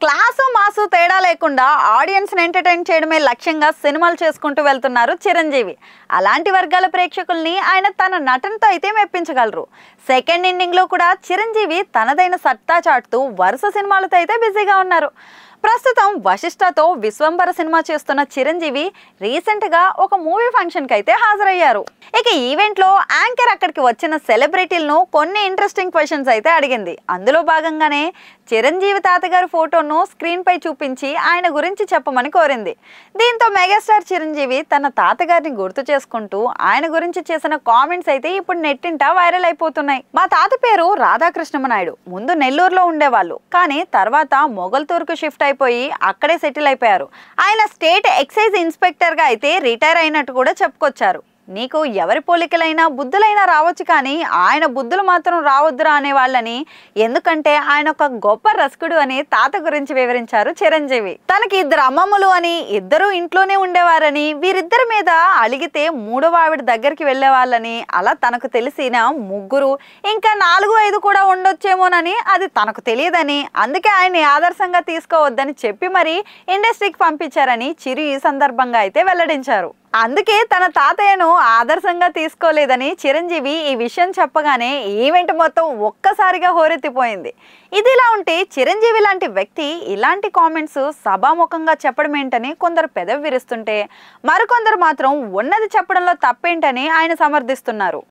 Class mass తేడా లేకుండా audience ని ఎంటర్టైన్ చేయడమే లక్ష్యంగా సినిమాలు చేసుకుంటూ వెళ్తున్నారు చిరంజీవి. అలాంటి వర్గాల ప్రేక్షకుల్ని ఆయన తన నటనతో అయితే మెప్పించగలరు. సెకండ్ ఇన్నింగ్ లో కూడా చిరంజీవి తనదైన సత్తా చాటుతూ వరుస సినిమాలతో అయితే బిజీగా ఉన్నారు. ప్రస్తుతం వశిష్ఠతో విశ్వంబర సినిమా చేస్తున్న చిరంజీవి రీసెంట్ గా ఒక మూవీ ఫంక్షన్ కి అయితే హాజరయ్యారు. ఇక ఈవెంట్ లో యాంకర్ అక్కడికి వచ్చిన సెలబ్రిటీలను కొన్ని ఇంట్రెస్టింగ్ క్వశ్చన్స్ అయితే అడిగింది. అందులో భాగంగానే చిరంజీవి తాతగారి ఫోటోను స్క్రీన్ పై చూపించి ఆయన గురించి చెప్పమని కోరింది. దీంతో మెగాస్టార్ చిరంజీవి తన తాతగారిని గుర్తు చేసుకుంటూ ఆయన గురించి చేసిన కామెంట్స్ అయితే ఇప్పుడు నెట్టింట వైరల్ అయిపోతున్నాయి. మా తాత పేరు రాధాకృష్ణమనాయుడు. ముందు నెల్లూరులో ఉండేవాళ్ళు, కానీ తర్వాత మొగల్తూరుకు షిఫ్ట్ అయిపోయి అక్కడే సెటిల్ అయిపోయారు. ఆయన స్టేట్ ఎక్సైజ్ ఇన్స్పెక్టర్ గా అయితే రిటైర్ అయినట్టు కూడా చెప్పుకొచ్చారు. నీకు ఎవరి పోలికలైనా బుద్ధులైనా రావచ్చు, కానీ ఆయన బుద్ధులు మాత్రం రావద్దురా అనేవాళ్ళని, ఎందుకంటే ఆయన ఒక గొప్ప రసికుడు అని తాత గురించి వివరించారు చిరంజీవి. తనకి ఇద్దరు అమ్మమ్మలు అని, ఇద్దరు ఇంట్లోనే ఉండేవారని, వీరిద్దరి మీద అలిగితే మూడవ ఆవిడ దగ్గరికి వెళ్ళేవాళ్ళని, అలా తనకు తెలిసిన ముగ్గురు ఇంకా 4-5 కూడా ఉండొచ్చేమోనని, అది తనకు తెలియదని, అందుకే ఆయన్ని ఆదర్శంగా తీసుకోవద్దని చెప్పి మరీ ఇండస్ట్రీకి పంపించారని చిరు ఈ సందర్భంగా అయితే వెల్లడించారు. అందుకే తన తాతయ్యను ఆదర్శంగా తీసుకోలేదని చిరంజీవి ఈ విషయం చెప్పగానే ఈవెంట్ మొత్తం ఒక్కసారిగా హోరెత్తిపోయింది. ఇదిలా ఉంటే చిరంజీవి లాంటి వ్యక్తి ఇలాంటి కామెంట్స్ సభాముఖంగా చెప్పడం ఏంటని కొందరు పెదవి విరుస్తుంటే, మరికొందరు మాత్రం ఉన్నది చెప్పడంలో తప్పేంటని ఆయన సమర్థిస్తున్నారు.